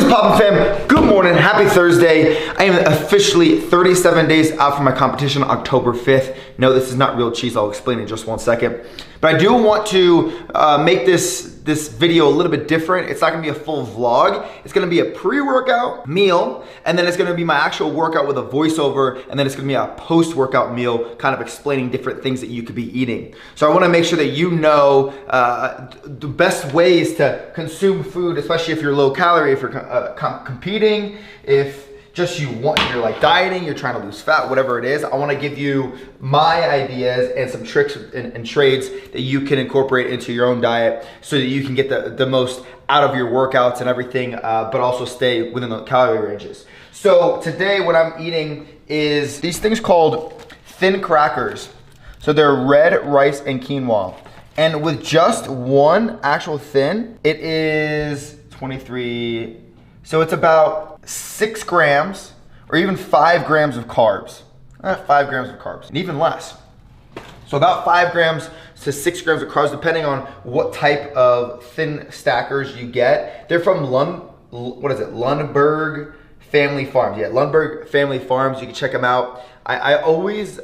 is poppin', fam? Good morning, happy Thursday. I am officially 37 days out from my competition on October 5th. No, this is not real cheese, I'll explain in just one second. But I do want to make this video a little bit different. It's not gonna be a full vlog. It's gonna be a pre-workout meal, and then it's gonna be my actual workout with a voiceover, and then it's gonna be a post-workout meal, kind of explaining different things that you could be eating. So I wanna make sure that you know the best ways to consume food, especially if you're low calorie, if you're competing, if just you're like dieting, you're trying to lose fat, whatever it is. I wanna give you my ideas and some tricks and trades that you can incorporate into your own diet so that you can get the most out of your workouts and everything, but also stay within the calorie ranges. So today what I'm eating is these things called thin crackers. So they're red rice and quinoa. And with just one actual thin, it is 23, so it's about 6 grams or even 5 grams of carbs. 5 grams of carbs, and even less. So about 5 grams to 6 grams of carbs, depending on what type of thin stackers you get. They're from Lundberg Family Farms. Yeah, Lundberg Family Farms, you can check them out. I always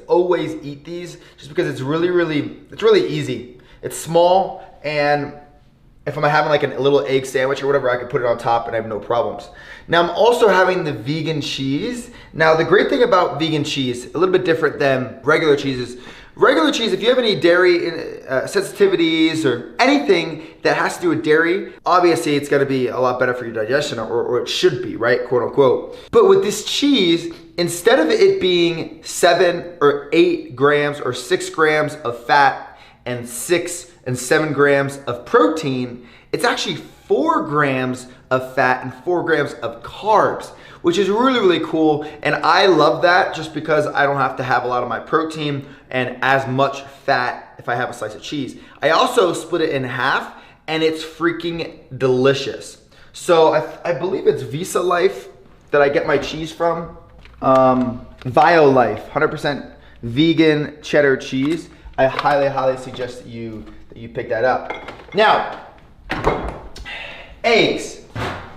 eat these just because it's really easy. It's small, and if I'm having like a little egg sandwich or whatever, I can put it on top and I have no problems. Now I'm also having the vegan cheese. Now the great thing about vegan cheese, a little bit different than regular cheeses. Regular cheese, if you have any dairy sensitivities or anything that has to do with dairy, obviously it's gonna be a lot better for your digestion, or it should be, right, quote unquote. But with this cheese, instead of it being 7 or 8 grams or 6 grams of fat and 6 and 7 grams of protein, it's actually 4 grams of fat and 4 grams of carbs, which is really cool. And I love that just because I don't have to have a lot of my protein and as much fat if I have a slice of cheese. I also split it in half, and it's freaking delicious. So I believe it's Visa Life that I get my cheese from. VioLife, 100% vegan cheddar cheese. I highly suggest that you pick that up. Now, eggs.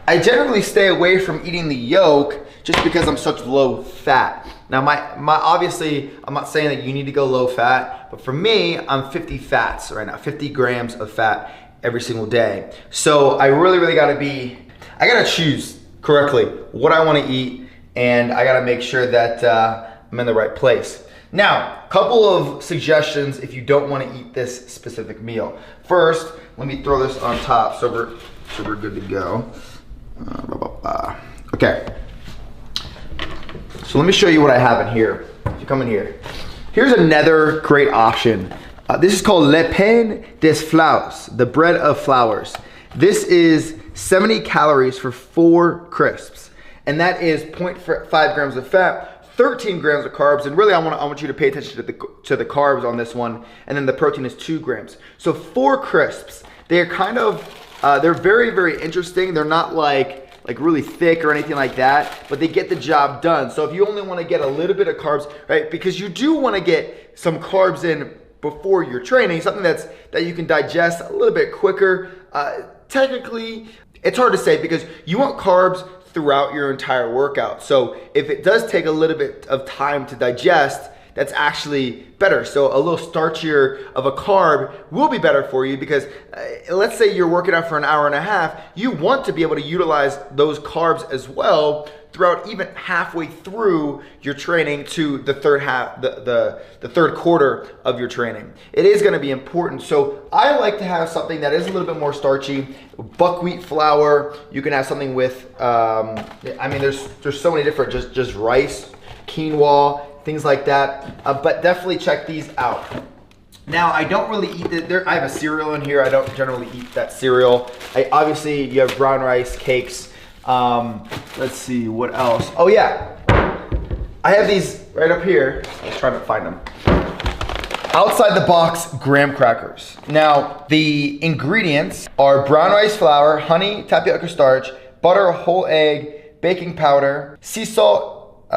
I generally stay away from eating the yolk just because I'm such low fat. Now, obviously, I'm not saying that you need to go low fat, but for me, I'm 50 fats right now, 50 grams of fat every single day. So I really I gotta choose correctly what I wanna eat, and I gotta make sure that I'm in the right place. Now, a couple of suggestions if you don't want to eat this specific meal. First, let me throw this on top so we're good to go. Okay. So let me show you what I have in here. If you come in here, here's another great option. This is called le pain des fleurs, the bread of flowers. This is 70 calories for 4 crisps, and that is 0.5 grams of fat, 13 grams of carbs, and really I want you to pay attention to the carbs on this one, and then the protein is 2 grams. So 4 crisps. They're kind of, they're very interesting. They're not like really thick or anything like that, but they get the job done. So if you only want to get a little bit of carbs, right, because you do want to get some carbs in before your training, something that you can digest a little bit quicker. Technically, it's hard to say because you want carbs throughout your entire workout. So if it does take a little bit of time to digest, that's actually better. So a little starchier of a carb will be better for you because let's say you're working out for an hour and a half, you want to be able to utilize those carbs as well throughout even halfway through your training to the third quarter of your training. It is gonna be important. So I like to have something that is a little bit more starchy. Buckwheat flour, you can have something with, I mean, there's so many different, just rice, quinoa, things like that. But definitely check these out. Now, I don't really eat I have a cereal in here. I don't generally eat that cereal. Obviously, you have brown rice, cakes. Let's see, what else? Oh yeah, I have these right up here. Let's try to find them. Outside the box graham crackers. Now, the ingredients are brown rice flour, honey, tapioca starch, butter, whole egg, baking powder, sea salt,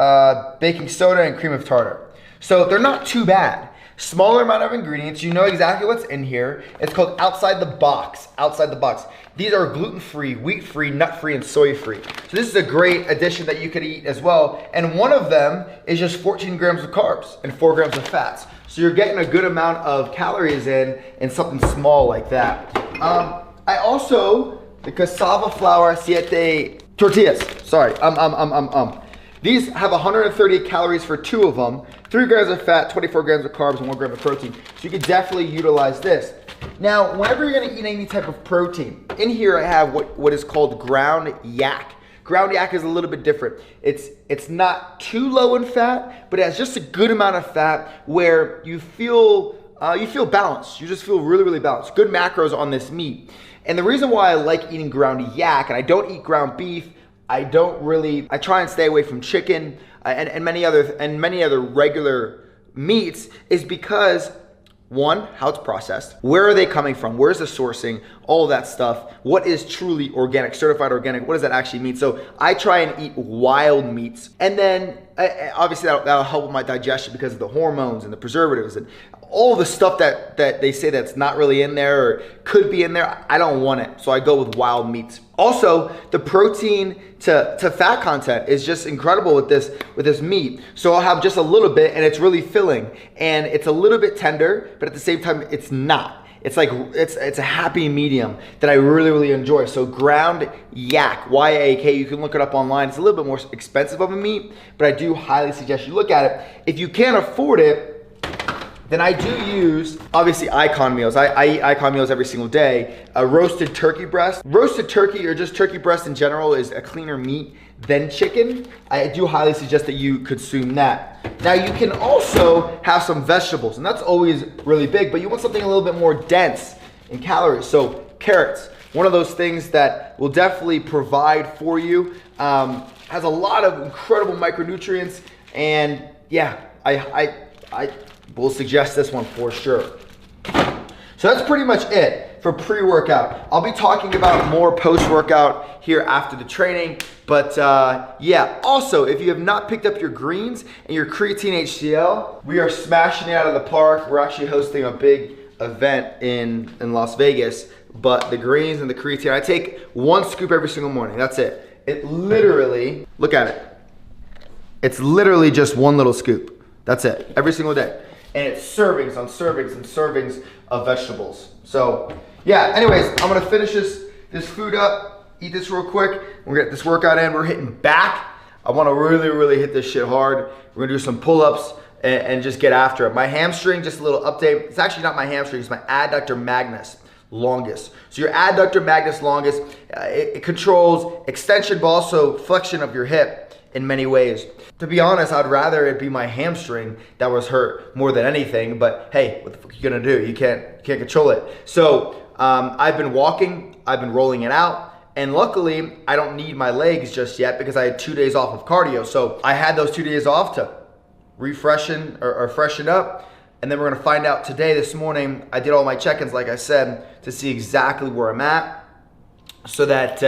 baking soda, and cream of tartar. So they're not too bad. Smaller amount of ingredients, you know exactly what's in here. It's called outside the box, outside the box. These are gluten-free, wheat-free, nut-free, and soy-free. So this is a great addition that you could eat as well. And one of them is just 14 grams of carbs and 4 grams of fats. So you're getting a good amount of calories in something small like that. I also, the cassava flour siete tortillas, sorry, These have 130 calories for 2 of them, 3 grams of fat, 24 grams of carbs, and 1 gram of protein. So you could definitely utilize this. Now, whenever you're gonna eat any type of protein, in here I have what is called ground yak. Ground yak is a little bit different. It's not too low in fat, but it has just a good amount of fat where you feel balanced. You just feel really, really balanced. Good macros on this meat. And the reason why I like eating ground yak, and I don't eat ground beef, I try and stay away from chicken and many other regular meats, is because one, how it's processed, where are they coming from, where's the sourcing, all of that stuff, what is truly organic, certified organic, what does that actually mean? So I try and eat wild meats, and then obviously that'll help with my digestion because of the hormones and the preservatives and all the stuff that they say that's not really in there or could be in there. I don't want it, so I go with wild meats. Also, the protein to fat content is just incredible with this meat. So I'll have just a little bit, and it's really filling, and it's a little bit tender, but at the same time, it's not. It's like it's a happy medium that I really, really enjoy. So ground yak, Y-A-K, you can look it up online. It's a little bit more expensive of a meat, but I do highly suggest you look at it. If you can't afford it, then I do use, obviously, Icon meals. I eat Icon meals every single day. A roasted turkey breast. Roasted turkey, or just turkey breast in general, is a cleaner meat than chicken. I do highly suggest that you consume that. Now, you can also have some vegetables, and that's always really big, but you want something a little bit more dense in calories. So carrots, one of those things that will definitely provide for you. Has a lot of incredible micronutrients, and yeah, I will suggest this one for sure. So that's pretty much it for pre-workout. I'll be talking about more post-workout here after the training, but yeah. Also, if you have not picked up your greens and your creatine HCl, we are smashing it out of the park. We're actually hosting a big event in Las Vegas, but the greens and the creatine, I take 1 scoop every single morning. That's it. It literally, look at it. It's literally just 1 little scoop. That's it, every single day. And it's servings on servings and servings of vegetables. So yeah, anyways, I'm gonna finish this food up, eat this real quick. We're gonna get this workout in. We're hitting back. I wanna really, really hit this shit hard. We're gonna do some pull-ups and just get after it. My hamstring, just a little update. It's actually not my hamstring, it's my adductor magnus longus. So your adductor magnus longus, it controls extension but also flexion of your hip in many ways. To be honest, I'd rather it be my hamstring that was hurt more than anything, but hey, what the fuck are you gonna do? You can't control it. So I've been walking, I've been rolling it out, and luckily I don't need my legs just yet because I had 2 days off of cardio. So I had those 2 days off to refreshen or freshen up, and then we're gonna find out today, this morning. I did all my check-ins, like I said, to see exactly where I'm at, so that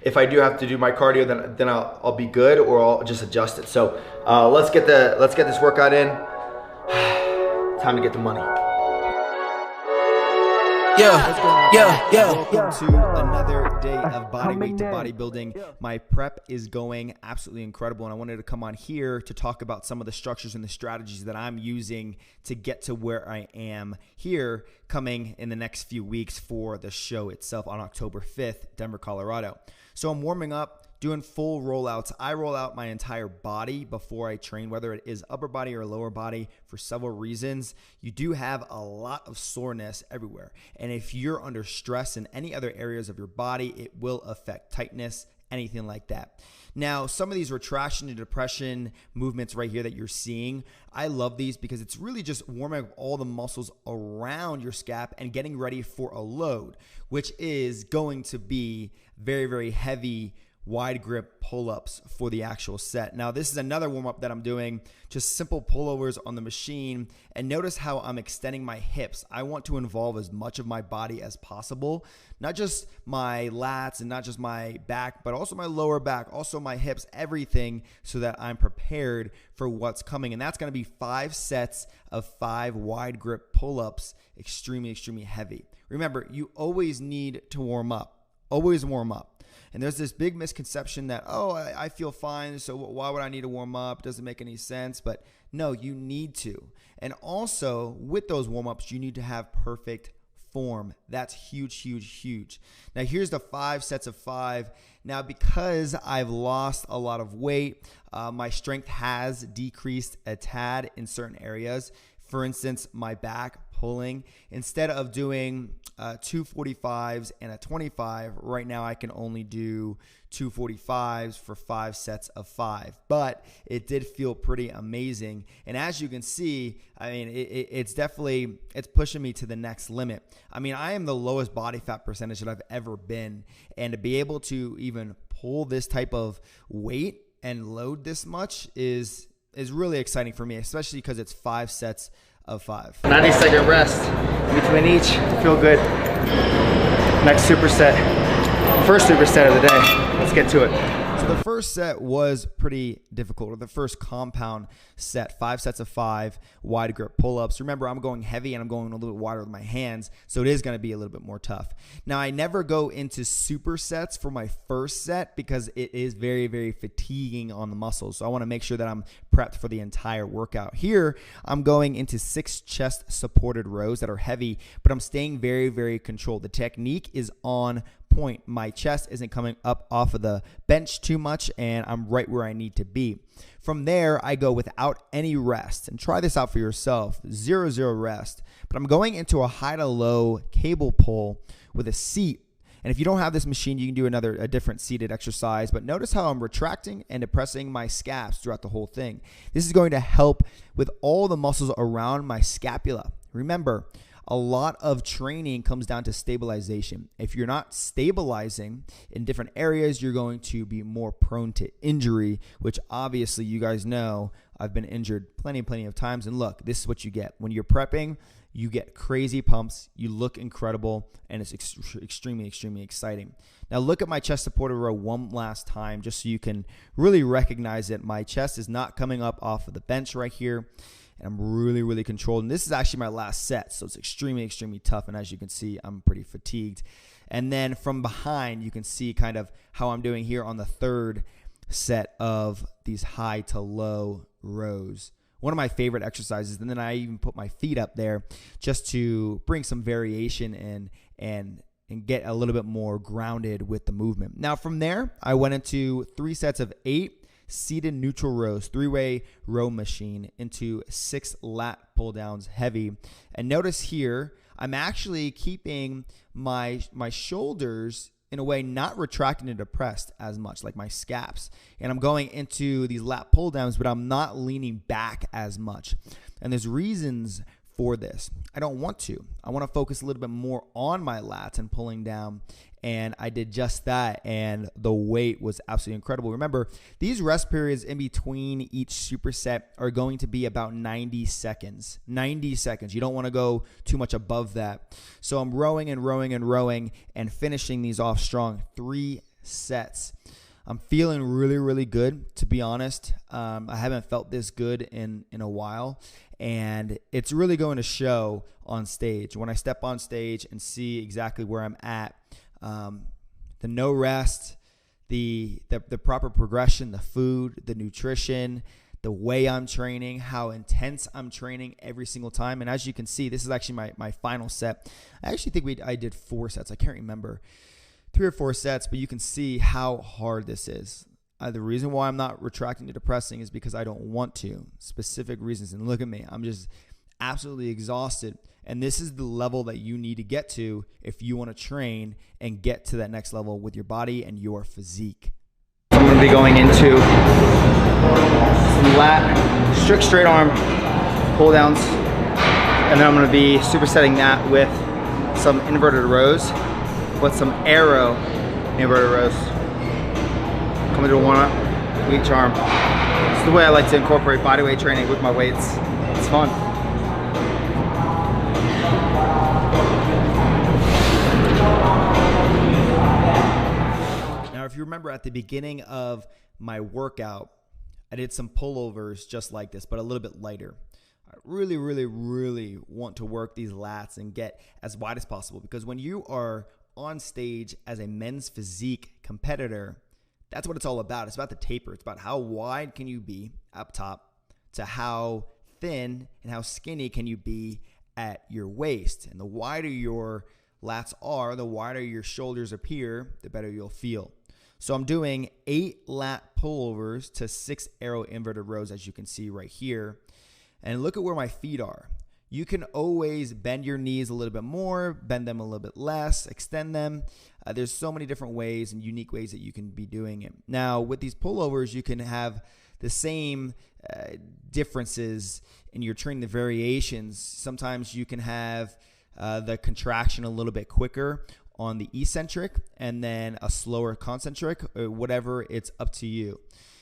if I do have to do my cardio, then I'll be good, or I'll just adjust it. So let's get this workout in. Time to get the money. Welcome to another day of bodyweight to bodybuilding. My prep is going absolutely incredible, and I wanted to come on here to talk about some of the structures and the strategies that I'm using to get to where I am here, coming in the next few weeks for the show itself on October 5th, Denver, Colorado. So I'm warming up, doing full rollouts. I roll out my entire body before I train, whether it is upper body or lower body, for several reasons. You do have a lot of soreness everywhere. And if you're under stress in any other areas of your body, it will affect tightness, anything like that. Now, some of these retraction and depression movements right here that you're seeing, I love these because it's really just warming up all the muscles around your scap and getting ready for a load, which is going to be very, very heavy wide grip pull-ups for the actual set. Now, this is another warm-up that I'm doing, just simple pullovers on the machine, and notice how I'm extending my hips. I want to involve as much of my body as possible, not just my lats and not just my back, but also my lower back, also my hips, everything, so that I'm prepared for what's coming. And that's gonna be 5 sets of 5 wide grip pull-ups, extremely, extremely heavy. Remember, you always need to warm up. Always warm up. And there's this big misconception that, oh, I feel fine, so why would I need to warm up? It doesn't make any sense. But no, you need to. And also, with those warm-ups, you need to have perfect form. That's huge, huge, huge. Now, here's the 5 sets of 5. Now, because I've lost a lot of weight, my strength has decreased a tad in certain areas. For instance, my back pulling, instead of doing 245s and a 25, right now I can only do 245s for 5 sets of 5. But it did feel pretty amazing. And as you can see, I mean, it's definitely, it's pushing me to the next limit. I mean, I am the lowest body fat percentage that I've ever been. And to be able to even pull this type of weight and load this much is really exciting for me, especially because it's 5 sets of 5. 90-second rest between each to feel good. Next superset, first superset of the day. Let's get to it. So the first set was pretty difficult, or the first compound set, 5 sets of 5 wide grip pull-ups. Remember, I'm going heavy and I'm going a little bit wider with my hands, so it is going to be a little bit more tough. Now, I never go into supersets for my first set because it is very, very fatiguing on the muscles. So I want to make sure that I'm prepped for the entire workout. Here, I'm going into 6 chest supported rows that are heavy, but I'm staying very, very controlled. The technique is on point. My chest isn't coming up off of the bench too much, and I'm right where I need to be. From there, I go without any rest, and try this out for yourself. 0-0 rest, but I'm going into a high to low cable pull with a seat. And if you don't have this machine, you can do a different seated exercise, but notice how I'm retracting and depressing my scaps throughout the whole thing. This is going to help with all the muscles around my scapula. Remember, a lot of training comes down to stabilization. If you're not stabilizing in different areas, you're going to be more prone to injury, which obviously you guys know I've been injured plenty of times. And look, this is what you get. When you're prepping, you get crazy pumps, you look incredible, and it's extremely, extremely exciting. Now look at my chest supported row one last time, just so you can really recognize it. My chest is not coming up off of the bench right here. And I'm really, really controlled. And this is actually my last set, so it's extremely, extremely tough. And as you can see, I'm pretty fatigued. And then from behind, you can see kind of how I'm doing here on the third set of these high to low rows. One of my favorite exercises. And then I even put my feet up there just to bring some variation in and get a little bit more grounded with the movement. Now from there, I went into 3 sets of 8 seated neutral rows, 3-way row machine into 6 lat pull downs heavy. And notice here, I'm actually keeping my shoulders in a way not retracting and depressed as much, like my scaps. And I'm going into these lat pull downs, but I'm not leaning back as much. And there's reasons for this. I don't want to. I want to focus a little bit more on my lats and pulling down. And I did just that, and the weight was absolutely incredible. Remember, these rest periods in between each superset are going to be about 90 seconds. 90 seconds. You don't want to go too much above that. So I'm rowing and rowing and rowing and finishing these off strong. 3 sets. I'm feeling really, really good, to be honest. I haven't felt this good in a while, and it's really going to show on stage. When I step on stage and see exactly where I'm at, the no rest, the proper progression, the food, the nutrition, the way I'm training, how intense I'm training every single time. And as you can see, this is actually my final set. I actually think I did 4 sets. I can't remember. 3 or 4 sets, but you can see how hard this is. The reason why I'm not retracting to depressing is because I don't want to. Specific reasons. And look at me. I'm just absolutely exhausted. And this is the level that you need to get to if you want to train and get to that next level with your body and your physique. I'm going to be going into some lat, strict straight arm pull downs. And then I'm going to be supersetting that with some inverted rows, with some arrow inverted rows. Coming to a warm up, each arm. It's the way I like to incorporate bodyweight training with my weights. It's fun. Now, if you remember at the beginning of my workout, I did some pullovers just like this, but a little bit lighter. I really, really, really want to work these lats and get as wide as possible, because when you are on stage as a men's physique competitor, that's what it's all about. It's about the taper. It's about how wide can you be up top to how thin and how skinny can you be at your waist. And the wider your lats are, the wider your shoulders appear, the better you'll feel. So I'm doing 8 lat pullovers to 6 arrow inverted rows, as you can see right here. And look at where my feet are. You can always bend your knees a little bit more, bend them a little bit less, extend them. There's so many different ways and unique ways that you can be doing it. Now, with these pullovers, you can have the same differences in your training, the variations. Sometimes you can have the contraction a little bit quicker on the eccentric and then a slower concentric, or whatever, it's up to you.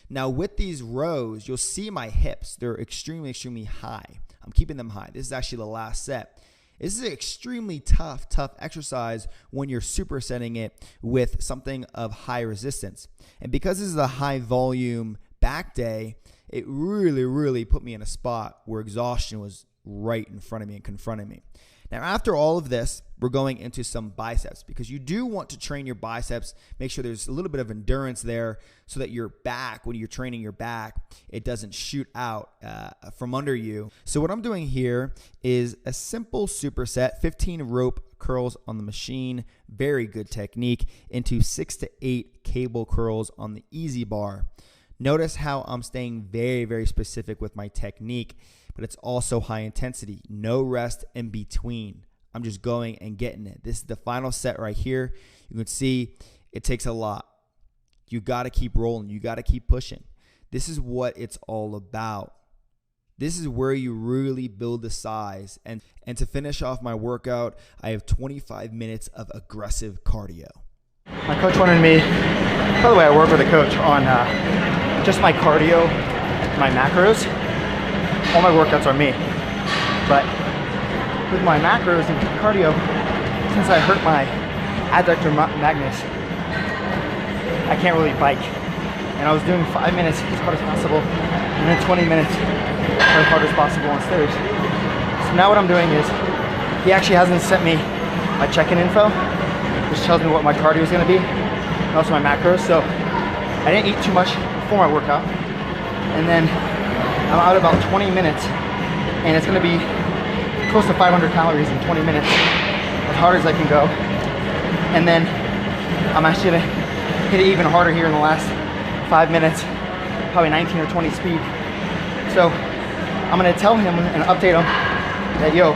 Now with these rows, you'll see my hips. They're extremely, extremely high. I'm keeping them high. This is actually the last set. This is an extremely tough exercise when you're supersetting it with something of high resistance. And because this is a high volume back day, it really put me in a spot where exhaustion was right in front of me and confronting me. Now, after all of this, we're going into some biceps, because you do want to train your biceps, make sure there's a little bit of endurance there so that your back, when you're training your back, it doesn't shoot out from under you. So what I'm doing here is a simple superset, 15 rope curls on the machine, very good technique, into 6 to 8 cable curls on the easy bar. Notice how I'm staying very specific with my technique, but it's also high intensity, no rest in between. I'm just going and getting it. This is the final set right here. You can see it takes a lot. You got to keep rolling. You got to keep pushing. This is what it's all about. This is where you really build the size. And to finish off my workout, I have 25 minutes of aggressive cardio. My coach wanted me, by the way, I work with a coach on just my cardio, my macros. All my workouts are me. But with my macros and cardio, since I hurt my adductor magnus, I can't really bike. And I was doing 5 minutes as hard as possible, and then 20 minutes as hard as possible on stairs. So now what I'm doing is, he actually hasn't sent me my check-in info, which tells me what my cardio is going to be, and also my macros. So I didn't eat too much before my workout, and then I'm out about 20 minutes, and it's going to be close to 500 calories in 20 minutes, as hard as I can go. And then I'm actually going to hit it even harder here in the last 5 minutes, probably 19 or 20 speed. So I'm going to tell him and update him that, yo,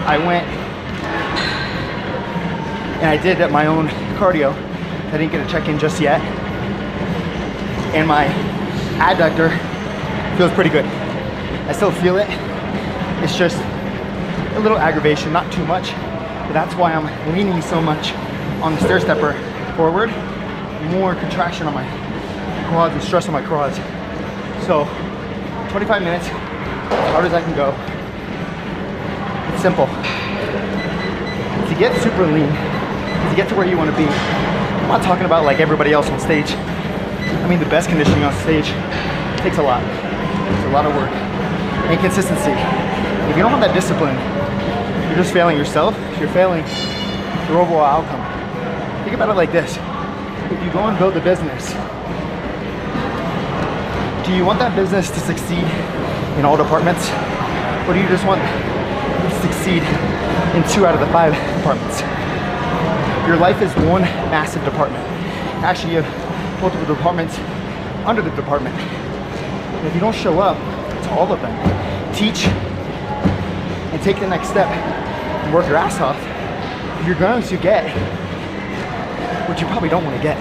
I went and I did at my own cardio. I didn't get a check-in just yet, and my adductor feels pretty good. I still feel it. It's just a little aggravation, not too much, but that's why I'm leaning so much on the stair stepper forward, more contraction on my quads and stress on my quads. So 25 minutes, as hard as I can go. It's simple. To get super lean, to get to where you want to be, I'm not talking about like everybody else on stage. I mean, the best conditioning on stage takes a lot. It's a lot of work and consistency. If you don't have that discipline, you're just failing yourself. You're failing your overall outcome. Think about it like this. If you go and build a business, do you want that business to succeed in all departments? Or do you just want it to succeed in 2 out of the 5 departments? Your life is one massive department. Actually, you have multiple departments under the department. And if you don't show up to all of them, teach and take the next step and work your ass off, you're going to get what you probably don't want to get.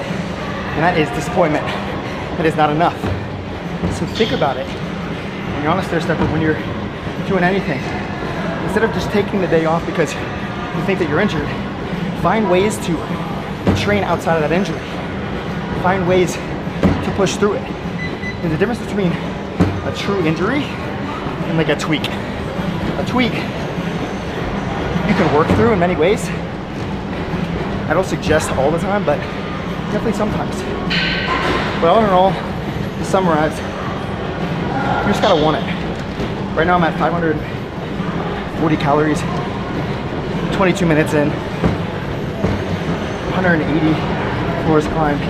And that is disappointment. That is not enough. So think about it. When you're on a stair stepper, when you're doing anything, instead of just taking the day off because you think that you're injured, find ways to train outside of that injury. Find ways to push through it. There's a difference between a true injury and like a tweak. A tweak you can work through in many ways. I don't suggest all the time, but definitely sometimes. But all in all, to summarize, you just gotta want it. Right now I'm at 540 calories, 22 minutes in. 180 floors climbed,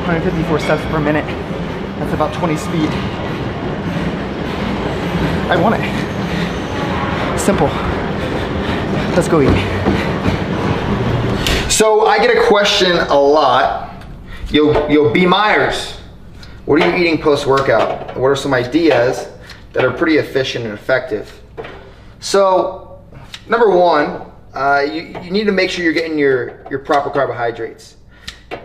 154 steps per minute. That's about 20 speed. I want it. Simple. Let's go eat. So I get a question a lot. Yo, B. Myers, what are you eating post-workout? What are some ideas that are pretty efficient and effective? So, number one, you need to make sure you're getting your proper carbohydrates.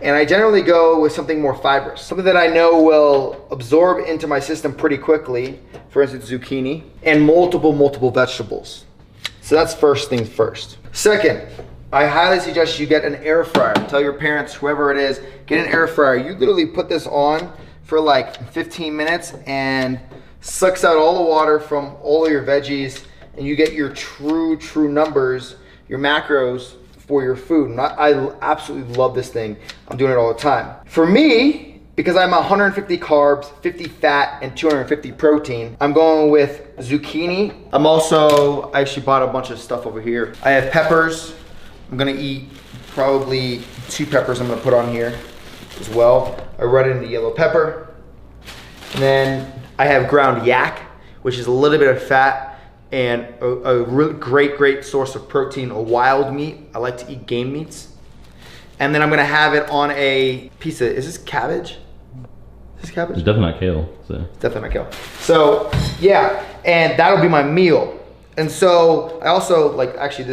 And I generally go with something more fibrous, something that I know will absorb into my system pretty quickly, for instance, zucchini, and multiple vegetables. So that's first things first. Second, I highly suggest you get an air fryer. Tell your parents, whoever it is, get an air fryer. You literally put this on for like 15 minutes and sucks out all the water from all of your veggies, and you get your true numbers, your macros for your food. And I absolutely love this thing. I'm doing it all the time. For me, because I'm 150 carbs, 50 fat, and 250 protein, I'm going with zucchini. I actually bought a bunch of stuff over here. I have peppers. I'm gonna eat probably 2 peppers I'm gonna put on here as well. I red and the yellow pepper. And then I have ground yak, which is a little bit of fat and a really great source of protein, a wild meat. I like to eat game meats. And then I'm gonna have it on a piece of, is this cabbage? Is this cabbage? It's definitely not kale. So. It's definitely not kale. So yeah, and that'll be my meal. And so I also, actually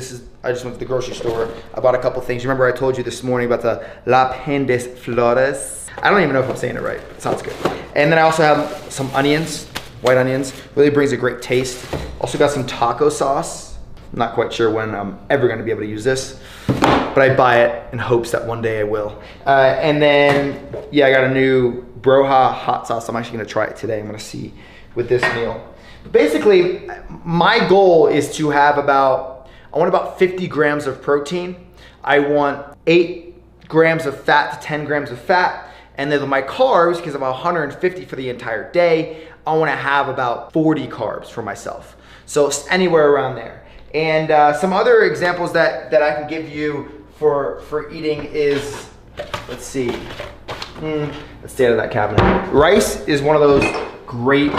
I just went to the grocery store. I bought a couple things. Remember I told you this morning about the La Pendes Flores? I don't even know if I'm saying it right, but it sounds good. And then I also have some onions, white onions. Really brings a great taste. Also got some taco sauce. I'm not quite sure when I'm ever gonna be able to use this, but I buy it in hopes that one day I will. And then, yeah, I got a new Broja hot sauce. I'm actually gonna try it today. I'm gonna see with this meal. Basically, my goal is to have I want about 50 grams of protein. I want 8 grams of fat to 10 grams of fat. And then my carbs, because I'm 150 for the entire day, I wanna have about 40 carbs for myself. So anywhere around there. And some other examples that I can give you for eating is, let's see. Let's stay out of that cabinet. Rice is one of those great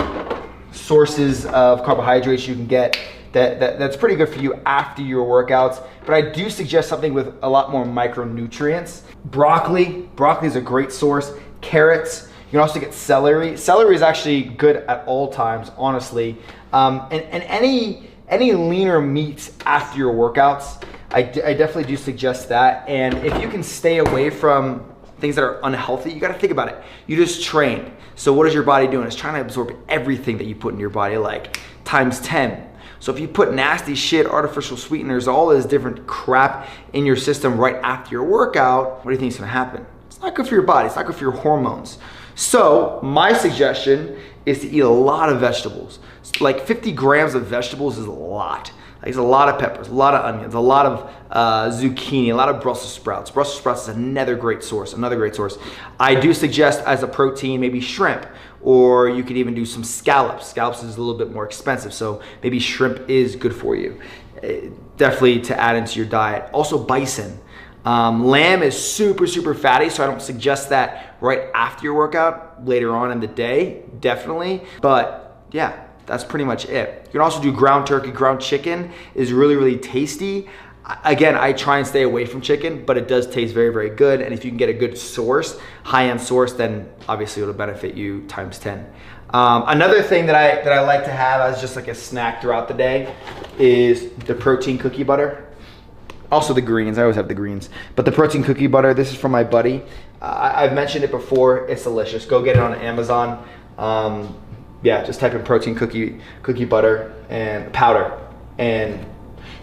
sources of carbohydrates you can get that's pretty good for you after your workouts. But I do suggest something with a lot more micronutrients. Broccoli is a great source. Carrots, you can also get celery. Celery is actually good at all times, honestly. And any leaner meats after your workouts, I definitely do suggest that. And if you can stay away from things that are unhealthy, you gotta think about it. You just trained. So what is your body doing? It's trying to absorb everything that you put in your body, like times 10. So if you put nasty shit, artificial sweeteners, all this different crap in your system right after your workout, what do you think is gonna happen? It's not good for your body, it's not good for your hormones. So my suggestion is to eat a lot of vegetables. Like 50 grams of vegetables is a lot. Like it's a lot of peppers, a lot of onions, a lot of zucchini, a lot of Brussels sprouts. Brussels sprouts is another great source, I do suggest as a protein, maybe shrimp, or you could even do some scallops. Scallops is a little bit more expensive, so maybe shrimp is good for you. Definitely to add into your diet. Also bison. Lamb is super fatty, so I don't suggest that right after your workout, later on in the day, definitely. But yeah, that's pretty much it. You can also do ground turkey. Ground chicken is really tasty. Again, I try and stay away from chicken, but it does taste very good. And if you can get a good source, high-end source, then obviously it'll benefit you times 10. Another thing that I like to have as just like a snack throughout the day is the protein cookie butter. Also the greens, I always have the greens. But the protein cookie butter, this is from my buddy. I've mentioned it before, it's delicious. Go get it on Amazon. Yeah, just type in protein cookie butter and powder and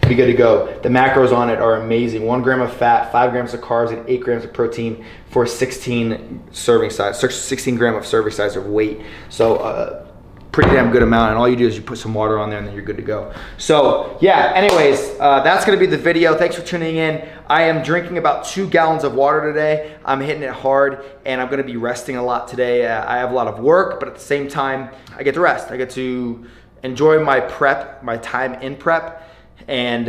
be good to go. The macros on it are amazing. 1 gram of fat, 5 grams of carbs, and 8 grams of protein for 16 serving size, 16 gram of serving size of weight. So pretty damn good amount, and all you do is you put some water on there and then you're good to go. So yeah, anyways, that's gonna be the video. Thanks for tuning in. I am drinking about 2 gallons of water today. I'm hitting it hard, and I'm gonna be resting a lot today. I have a lot of work, but at the same time, I get to rest. I get to enjoy my prep, my time in prep, And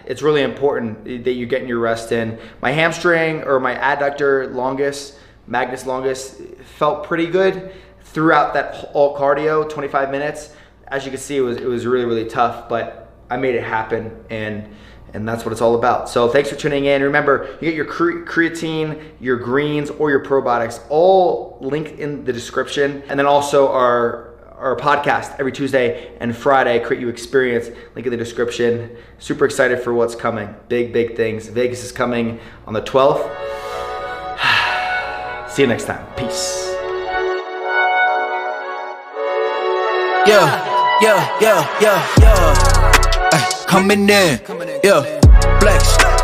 it's really important that you're getting your rest in. My hamstring or my adductor longus, magnus longus, felt pretty good throughout that all cardio, 25 minutes. As you can see, it was really, really tough, but I made it happen, and that's what it's all about. So thanks for tuning in. Remember, you get your creatine, your greens, or your probiotics, all linked in the description. And then also our podcast every Tuesday and Friday, Create You Experience, link in the description. Super excited for what's coming. Big, big things. Vegas is coming on the 12th. See you next time. Peace. Coming in, yeah, flex.